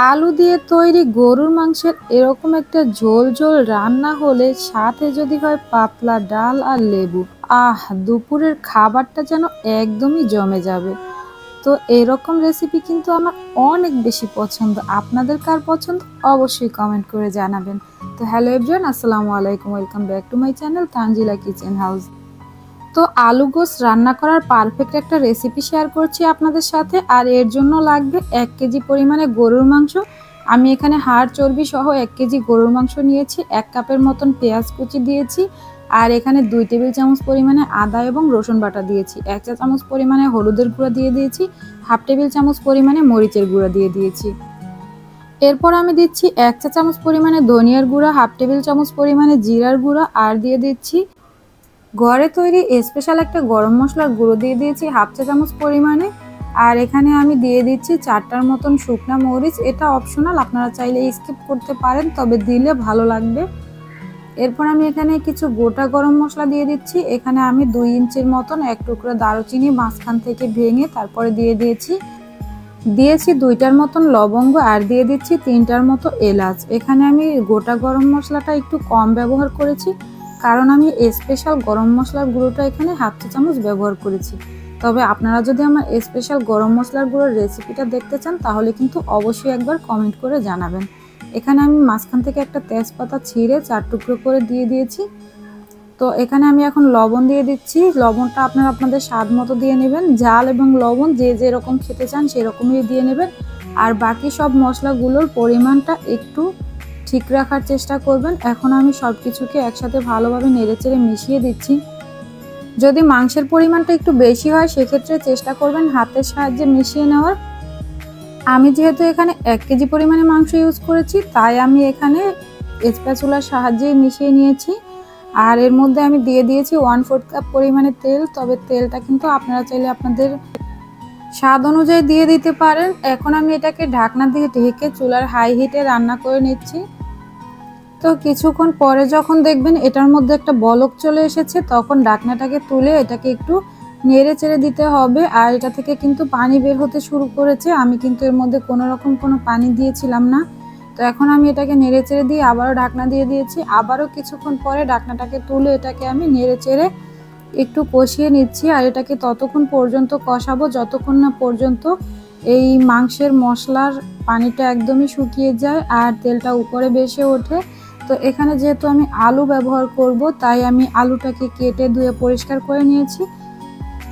আলু দিয়ে তৈরি গরুর মাংসের এরকম একটা ঝোল ঝোল রান্না হলে সাথে যদি হয় পাতলা ডাল আর লেবু, দুপুরের খাবারটা যেন একদমই জমে যাবে। তো এরকম রেসিপি কিন্তু আমার অনেক বেশি পছন্দ। আপনাদের কার পছন্দ অবশ্যই কমেন্ট করে জানাবেন। তো হ্যালো এভরিওয়ান, আসসালামু আলাইকুম, welcome back to my channel Tanzila kitchen house. তো আলু গোস রান্না করার পারফেক্ট একটা রেসিপি শেয়ার করছি আপনাদের সাথে। আর এর জন্য লাগবে 1 কেজি পরিমাণে গরুর মাংস। আমি এখানে হাড় চর্বি সহ 1 কেজি গরুর মাংস নিয়েছি। 1 কাপের মতন পেঁয়াজ কুচি দিয়েছি। আর এখানে 2 টেবিল চামচ পরিমাণে আদা এবং রসুন বাটা দিয়েছি। 1 চা চামচ পরিমাণে হলুদের গুঁড়া দিয়ে দিয়েছি। হাফ টেবিল চামচ পরিমাণে মরিচের গুঁড়া দিয়ে দিয়েছি। এরপর আমি দিচ্ছি 1 চা চামচ পরিমাণে ধনিয়ার গুঁড়া, হাফ টেবিল চামচ পরিমাণে জিরার গুঁড়া, আর দিয়ে দিচ্ছি ঘরে তৈরি স্পেশাল একটা গরম মশলার গুঁড়ো দিয়ে দিয়েছি হাফ চা চামচ পরিমাণে। আর এখানে আমি দিয়ে দিচ্ছি 4টার মতন শুকনা মরিচ। এটা অপশনাল, আপনারা চাইলে স্কিপ করতে পারেন, তবে দিলে ভালো লাগবে। এরপর আমি এখানে কিছু গোটা গরম মশলা দিয়ে দিচ্ছি। এখানে আমি 2 ইঞ্চির মতন 1 টুকরো দারুচিনি মাঝখান থেকে ভেঙে তারপরে দিয়ে দিয়েছি 2টার মতন লবঙ্গ, আর দিয়ে দিচ্ছি 3টার মতো এলাচ। এখানে আমি গোটা গরম মশলাটা একটু কম ব্যবহার করেছি, কারণ আমি স্পেশাল গরম মশলার গুঁড়োটা এখানে হাফ চা চামচ ব্যবহার করেছি। তবে আপনারা যদি আমার স্পেশাল গরম মশলার গুঁড়োর রেসিপিটা দেখতে চান তাহলে কিন্তু অবশ্যই একবার কমেন্ট করে জানাবেন। এখানে আমি মাঝখান থেকে একটা তেজপাতা ছিঁড়ে 4 টুকরো করে দিয়ে দিয়েছি। তো এখানে আমি এখন লবণ দিয়ে দিচ্ছি। লবণটা আপনারা আপনাদের স্বাদ মতো দিয়ে নেবেন। ঝাল এবং লবণ যে যেরকম খেতে চান সেরকমই দিয়ে নেবেন। আর বাকি সব মশলাগুলোর পরিমাণটা একটু ঠিক রাখার চেষ্টা করবেন। এখন আমি সব কিছুকে একসাথে ভালোভাবে নেড়েচেড়ে মিশিয়ে দিচ্ছি। যদি মাংসের পরিমাণটা একটু বেশি হয় সেক্ষেত্রে চেষ্টা করবেন হাতের সাহায্যে মিশিয়ে নেওয়ার। আমি যেহেতু এখানে 1 কেজি পরিমাণে মাংস ইউজ করেছি, তাই আমি এখানে স্প্যাচুলার সাহায্যেই মিশিয়ে নিয়েছি। আর এর মধ্যে আমি দিয়ে দিয়েছি 1/4 কাপ পরিমাণে তেল। তবে তেলটা কিন্তু আপনারা চাইলে আপনাদের স্বাদ অনুযায়ী দিয়ে দিতে পারেন। এখন আমি এটাকে ঢাকনা দিয়ে ঢেকে চুলার হাই হিটে রান্না করে নিচ্ছি। তো কিছুক্ষণ পরে যখন দেখবেন এটার মধ্যে একটা বলক চলে এসেছে, তখন ঢাকনাটাকে তুলে এটাকে একটু নেড়ে চেড়ে দিতে হবে। আর এটা থেকে কিন্তু পানি বের হতে শুরু করেছে। আমি কিন্তু এর মধ্যে কোনো রকম কোনো পানি দিয়েছিলাম না। তো এখন আমি এটাকে নেড়ে চেড়ে দিয়ে আবারও ঢাকনা দিয়ে দিয়েছি। আবারও কিছুক্ষণ পরে ঢাকনাটাকে তুলে এটাকে আমি নেড়ে চেড়ে একটু কষিয়ে নিচ্ছি। আর এটাকে ততক্ষণ পর্যন্ত কষাবো যতক্ষণ না পর্যন্ত এই মাংসের মশলার পানিটা একদমই শুকিয়ে যায় আর তেলটা উপরে ভেসে ওঠে। তো এখানে যেহেতু আমি আলু ব্যবহার করব, তাই আমি আলুটাকে কেটে ধুয়ে পরিষ্কার করে নিয়েছি।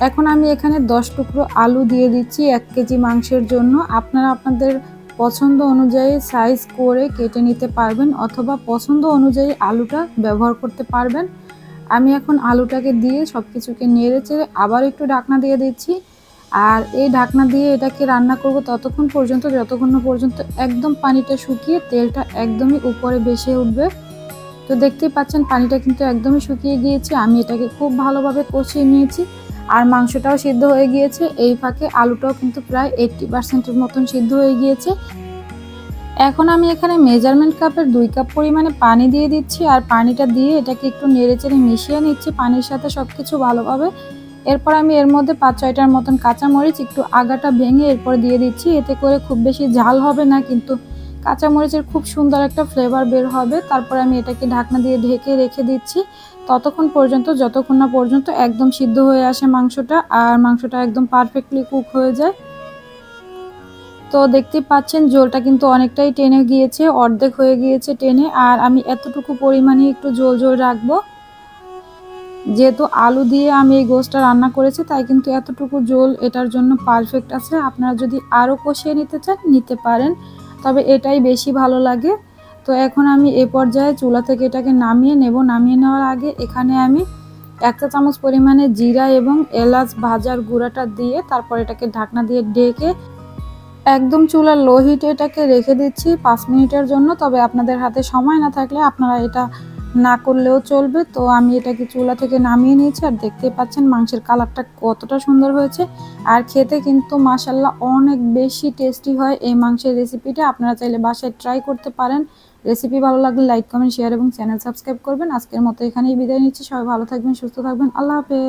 এখন আমি এখানে 10 টুকরো আলু দিয়ে দিচ্ছি 1 কেজি মাংসের জন্য। আপনারা আপনাদের পছন্দ অনুযায়ী সাইজ করে কেটে নিতে পারবেন, অথবা পছন্দ অনুযায়ী আলুটা ব্যবহার করতে পারবেন। আমি এখন আলুটাকে দিয়ে সব কিছুকে নেড়ে চেড়ে আবার একটু ঢাকনা দিয়ে দিচ্ছি। আর এই ঢাকনা দিয়ে এটাকে রান্না করব ততক্ষণ পর্যন্ত যতক্ষণ না পর্যন্ত একদম পানিটা শুকিয়ে তেলটা একদমই উপরে ভেসে উঠবে। তো দেখতেই পাচ্ছেন পানিটা কিন্তু একদমই শুকিয়ে গিয়েছে। আমি এটাকে খুব ভালোভাবে কষিয়ে নিয়েছি আর মাংসটাও সিদ্ধ হয়ে গিয়েছে। এই ফাঁকে আলুটাও কিন্তু প্রায় 80%-এর মতন সিদ্ধ হয়ে গিয়েছে। এখন আমি এখানে মেজারমেন্ট কাপের 2 কাপ পরিমাণে পানি দিয়ে দিচ্ছি। আর পানিটা দিয়ে এটাকে একটু নেড়েচেড়ে মিশিয়ে নিচ্ছি পানির সাথে সবকিছু ভালোভাবে। এরপর আমি এর মধ্যে 5-6টার মতন কাঁচামরিচ একটু আগাটা ভেঙে এরপর দিয়ে দিচ্ছি। এতে করে খুব বেশি ঝাল হবে না, কিন্তু কাঁচামরিচের খুব সুন্দর একটা ফ্লেভার বের হবে। তারপর আমি এটাকে ঢাকনা দিয়ে ঢেকে রেখে দিচ্ছি ততক্ষণ পর্যন্ত যতক্ষণ না পর্যন্ত একদম সিদ্ধ হয়ে আসে মাংসটা, আর মাংসটা একদম পারফেক্টলি কুক হয়ে যায়। তো দেখতেই পাচ্ছেন ঝোলটা কিন্তু অনেকটাই টেনে গিয়েছে, অর্ধেক হয়ে গিয়েছে টেনে। আর আমি এতটুকু পরিমাণে একটু ঝোল ঝোল রাখবো, যেহেতু আলু দিয়ে আমি এই গোশটা রান্না করেছি, তাই কিন্তু এতটুকু ঝোল এটার জন্য পারফেক্ট আছে। আপনারা যদি আরও কষিয়ে নিতে চান নিতে পারেন, তবে এটাই বেশি ভালো লাগে। তো এখন আমি এ পর্যায়ে চুলা থেকে এটাকে নামিয়ে নেব। নামিয়ে নেওয়ার আগে এখানে আমি 1 চা চামচ পরিমাণে জিরা এবং এলাচ ভাজার গুঁড়াটা দিয়ে তারপর এটাকে ঢাকনা দিয়ে ঢেকে একদম চুলার লো হিটে এটাকে রেখে দিচ্ছি 5 মিনিটের জন্য। তবে আপনাদের হাতে সময় না থাকলে আপনারা এটা না করলেও চলবে। তো আমি এটাকে চুলা থেকে নামিয়ে নিয়েছি। আর দেখতেই পাচ্ছেন মাংসের কালারটা কতটা সুন্দর হয়েছে, আর খেতে কিন্তু মাশাআল্লাহ অনেক বেশি টেস্টি হয় এই মাংসের রেসিপিটা। আপনারা চাইলে বাসায় ট্রাই করতে পারেন। রেসিপি ভালো লাগলে লাইক, কমেন্ট, শেয়ার এবং চ্যানেল সাবস্ক্রাইব করবেন। আজকের মতো এখানেই বিদায় নিচ্ছি। সবাই ভালো থাকবেন, সুস্থ থাকবেন। আল্লাহ হাফেজ।